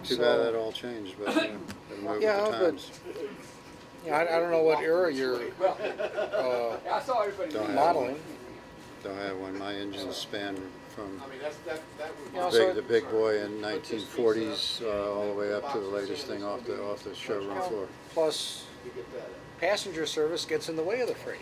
Too bad that all changed, but you know, gotta move with Yeah, the but times. I don't know what era you're I saw everybody. Don't have modeling. Don't have one. My engines span from I mean, that You know, would. so the big boy in 1940s all the way up to the latest thing off the showroom floor. plus passenger service gets in the way of the freight.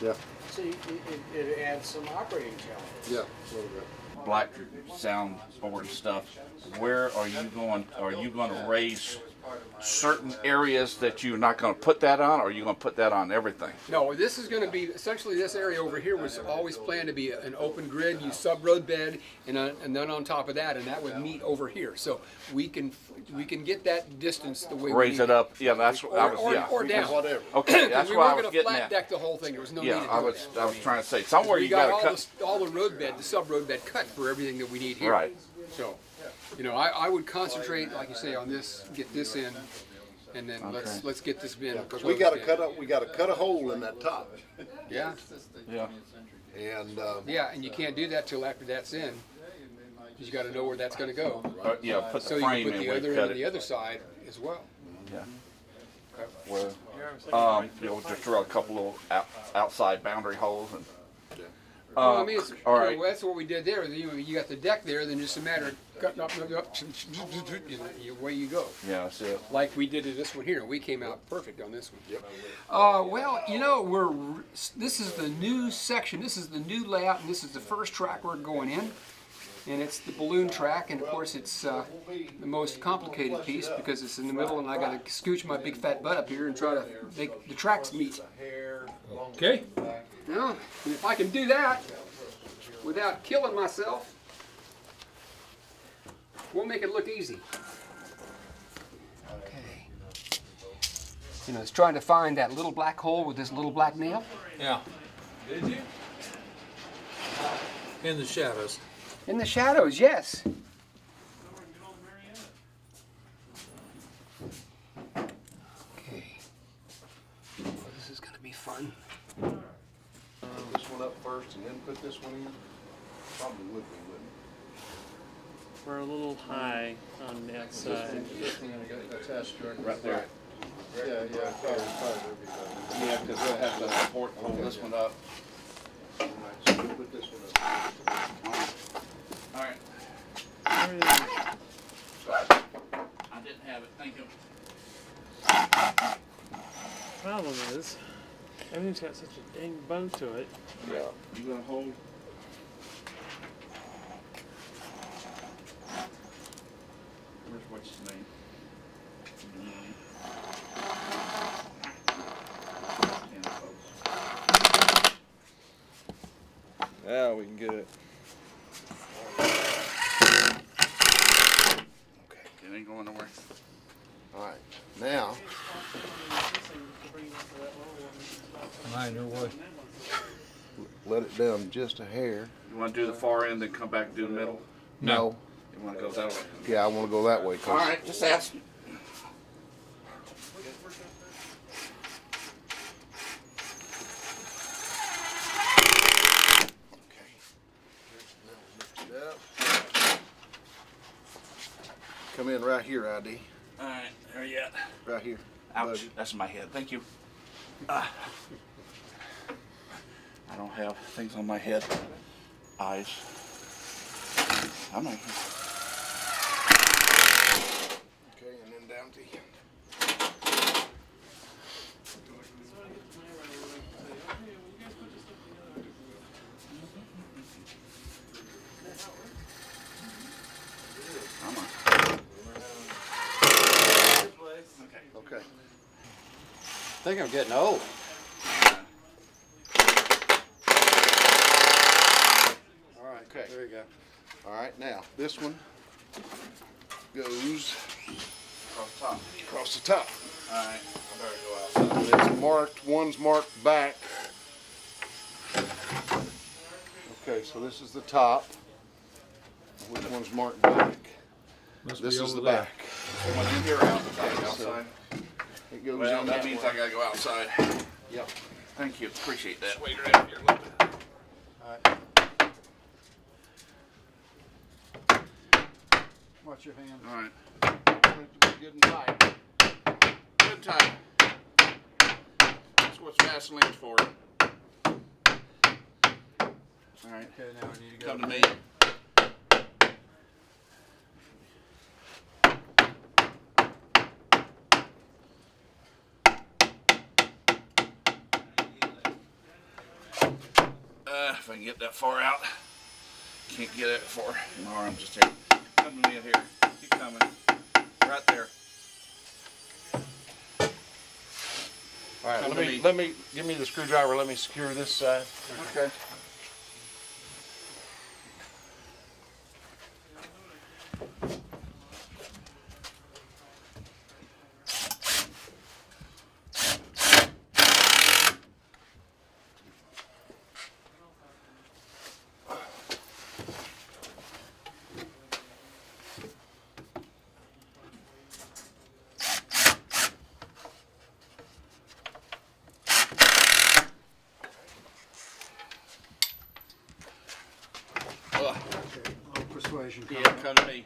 Yeah, So it adds some operating challenge. yeah, a little bit. Black soundboard and stuff, where are you going? Are you going to raise certain areas that you're not going to put that on, or are you going to put that on everything? No, this is going to be, essentially this area over here was always planned to be an open grid, you sub-road bed, and then on top of that, and that would meet over here. So we can get that distance the way we Raise need it up, yeah. That's what I was, or, yeah. or down. Whatever. Okay, that's we what I weren't was going to getting flat at. deck the whole thing. There was no need Yeah, to I do was it. trying to say somewhere We you got got to cut. all the road bed, the sub-road bed cut for everything that we need here. Right. So, you know, I would concentrate, like you say, on this, get this in, and then let's get this bin. Because we got to cut a hole in that top, Yeah, Yeah. and yeah, and you can't do that till after that's in. 'Cause you got to know where that's going to go. Yeah. Put So the you can frame put in. the We other end cut on the it. other side as well. Yeah. Well, you know, just drill a couple of outside boundary holes and. Well, I mean, it's, all you know, right. that's what we did there. You got the deck there, then just a matter of cutting up, you know, away you go. Yeah, that's it. Like we did in this one here. We came out perfect on this one. Well, you know, this is the new section. This is the new layout, and this is the first track we're going in. And it's the balloon track, and of course it's the most complicated piece because it's in the middle, and I got to scooch my big fat butt up here and try to make the tracks meet. Okay. Well, and if I can do that without killing myself, we'll make it look easy. Okay. You know, it's trying to find that little black hole with this little black nail. Yeah. Did you? In the shadows. In the shadows, yes. Okay. Well, this is going to be fun. this one up first, and then put this one in. Probably would be, wouldn't We're a little high on that side. Right there. Yeah, probably would be better. Yeah, because we'll have to support hold this one up. it? So we'll put this one up. All right. Everything- I didn't have it. Thank you. Problem is, everything's got such a dang bump to it. Yeah. You gonna hold? Where's what's his name? Yeah, we can get it. It ain't going nowhere. All right, now I know what. let it down just a hair. You want to do the far end, then come back and do the middle? No. You want to go that way? Yeah, I want to go that way. All right, just ask. Come in right here, ID. All right, there you at. Right here. Ouch, Buddy. that's my head. Thank you. I don't have things on my head. Eyes. I'm not. Okay, and then down to the end. I'm on. Okay. I think I'm getting old. All right, Okay. there you go. All right, now this one goes Across top. across the top. All right, I better go outside. And it's marked, one's marked back. Okay, so this is the top. Which one's marked back? This is the back. Someone in here or outside? Outside. It goes Well, in that that means way. I gotta go outside. Yep. Thank you, appreciate that. Wait right here a little bit. Watch your hand. All right. it to be good and tight. Good time. That's what Vaseline's for. All right. Okay, now we need to Come to me. If I can get that far out. Can't get it far. My arm's just here. Come to me in here. Keep coming. Right there. All right, Come to me. let me give me the screwdriver. Let me secure this side. Okay. persuasion. Yeah, come to me.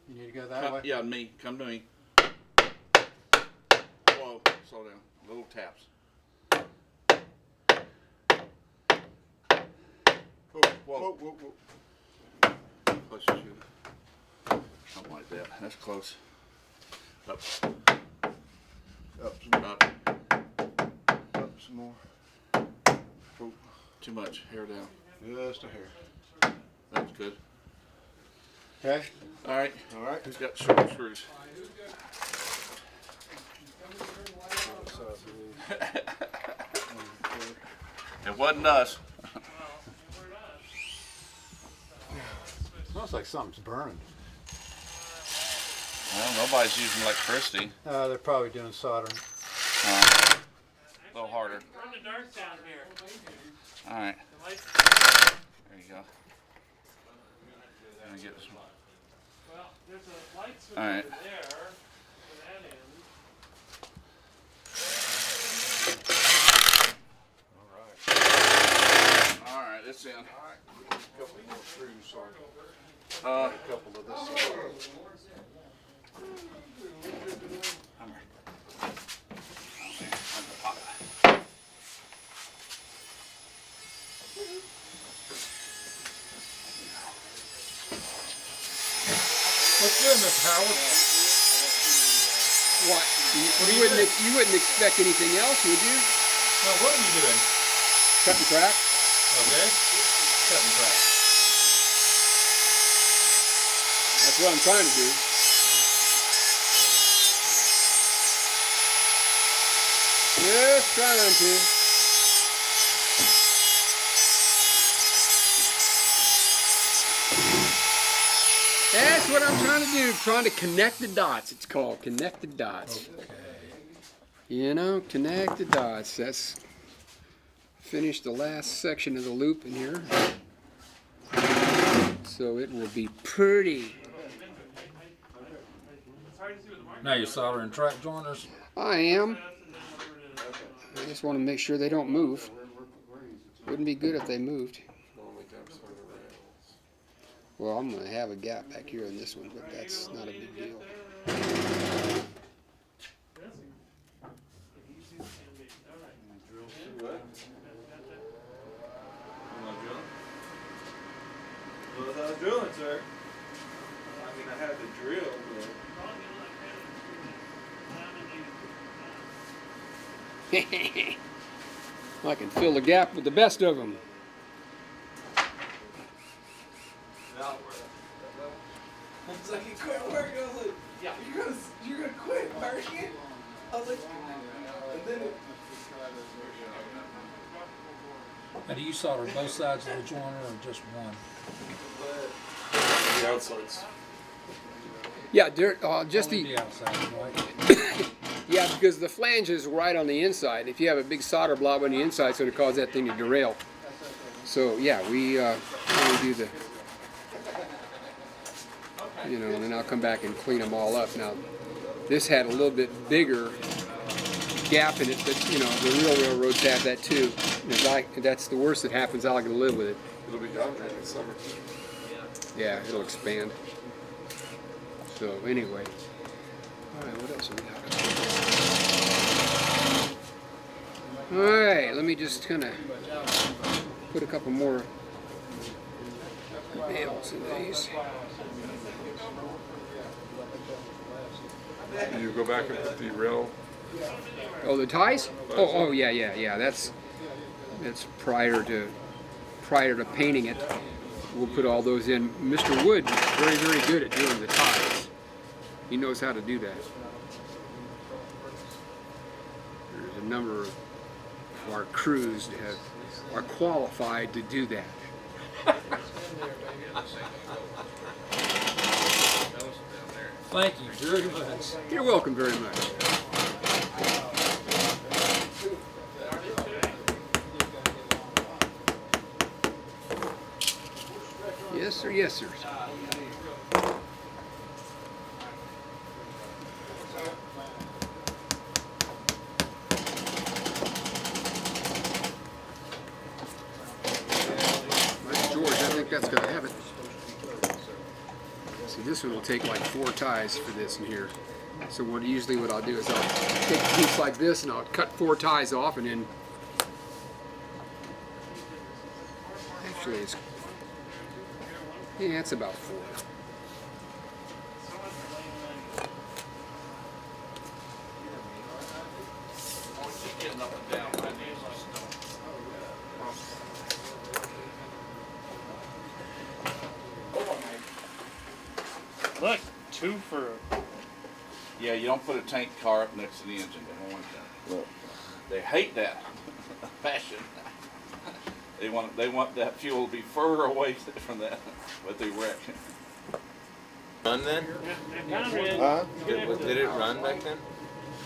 You need to go that way? Yeah, me. Come to me. Whoa, slow down. Little taps. Whoa. Whoa. Push the shoe. Something like that. That's close. Up. Up some, Up. up some more. Oh, Too much. Hair down. just a hair. That's good. Okay. All right. All right. Who's got short screws? It wasn't us. Smells like something's burned. Well, nobody's using electricity. They're probably doing soldering. A little harder. Run the dark down here. All right. The lights. There you go. Let me get this one. Well, there's a light switch All right. over there. To that end. All right, it's in. A couple more screws, sorry. Uh, A couple of this side. What's good, Mr. Howard? What? You wouldn't expect anything else, would you? Now, what are you doing? Cut and crack? Okay. Cut and crack. That's what I'm trying to do. Just trying to. That's what I'm trying to do. Trying to connect the dots. It's called connect the dots. Okay. You know, connect the dots. That's finish the last section of the loop in here. So it will be pretty. Now you're soldering track joiners. I am. I just want to make sure they don't move. Wouldn't be good if they moved. Well, I'm going to have a gap back here in this one, but that's not a big deal. Well, as I was drilling, sir, I mean, I had to drill, I can fill the gap with the best of them. It's like, he quit working. I was like, yeah, you're gonna quit working? I was like, and then it, Now, do you solder both sides of the joiner or just one? the outsides. Yeah, just Only the the outside, right? yeah, because the flange is right on the inside. If you have a big solder blob on the inside, it's going to cause that thing to derail. So yeah, we do the, you know, and then I'll come back and clean them all up. Now, this had a little bit bigger gap in it, but you know, the real railroads have that too. And if that's the worst that happens, I can live with it. It'll be done in the summer. Yeah, it'll expand. So anyway, right, what else we got? All right, let me just kind of put a couple more nails in these. You go back and put the rail. Oh, the ties? Oh, yeah. That's prior to painting it. We'll put all those in. Mr. Wood is very, very good at doing the ties. He knows how to do that. There's a number of our crews that are qualified to do that. Thank you very much. You're welcome very much. Yes, sir. Yes, sir. Nice, George. I think that's going to have it. See, this one will take like 4 ties for this in here. So what I'll do is I'll take a piece like this and I'll cut 4 ties off, and then actually it's about 4. Getting up and down my knees and stuff. Look, 2 for. Yeah, you don't put a tank car up next to the engine. They don't want that. Look. They hate that fashion. They want that fuel to be further away from that, but they wreck. Run then? Huh? Did it run back then?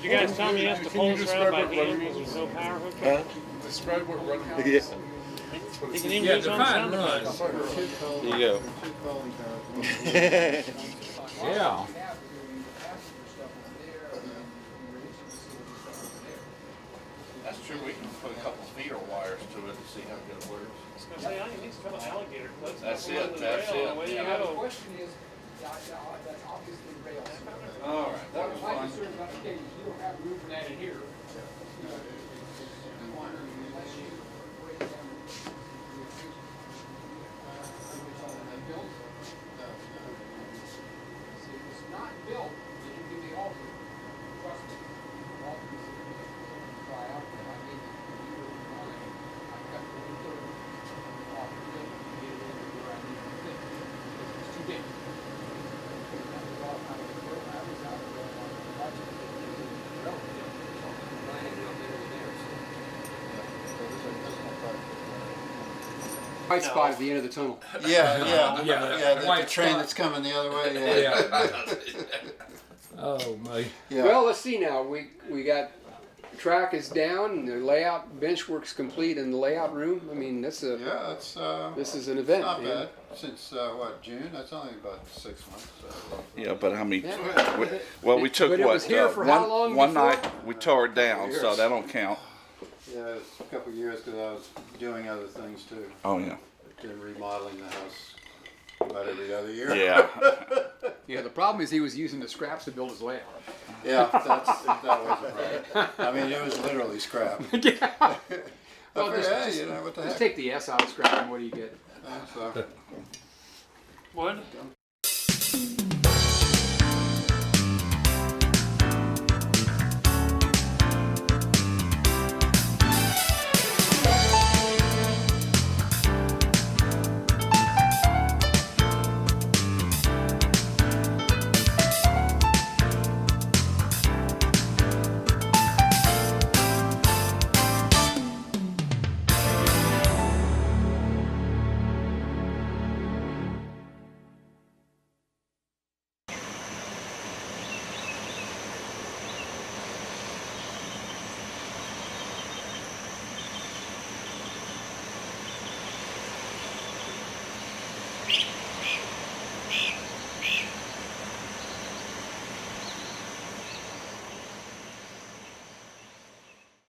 You guys tell me you have to pull this around by hand using no power hookup? Describe what running He can even Yeah, use on define sound. run. Here you go. Yeah. That's true. We can put a couple feeder wires to it to see how good it works. I was gonna say, I need a couple alligator clips. That's Put it, them on the that's rail, it. and away you Yeah. go. question is, that's obviously rails. All right, that was My fun. concern about the cage is you don't have room for that in here. It's not built, it can be altered. Trust me. Altered is dry out there. I gave it I cut the third off the building to get it in where I need to fit. It's too big. That was all kind of the I was out there on the budget. White spot at the end of the tunnel. Yeah, The train that's coming the other way. Yeah. Oh my. Yeah. Well, let's see now. We got track is down, and the layout benchwork's complete in the layout room. I mean, that's a Yeah, it's this is an event. not man. bad. Since what, June? That's only about 6 months. So. Yeah, but I mean, Yeah. we took But it what was here for how long one before? night we tore it down, so that don't count. Yeah, it's a couple of years because I was doing other things too. Oh yeah. Been remodeling the house about every other year. Yeah. Yeah, the problem is he was using the scraps to build his layout. Yeah, that wasn't right. I mean, it was literally scrap. Well, I just, figured, hey, just, you know what the just heck? take the S out of scrap, and what do you get? So, What?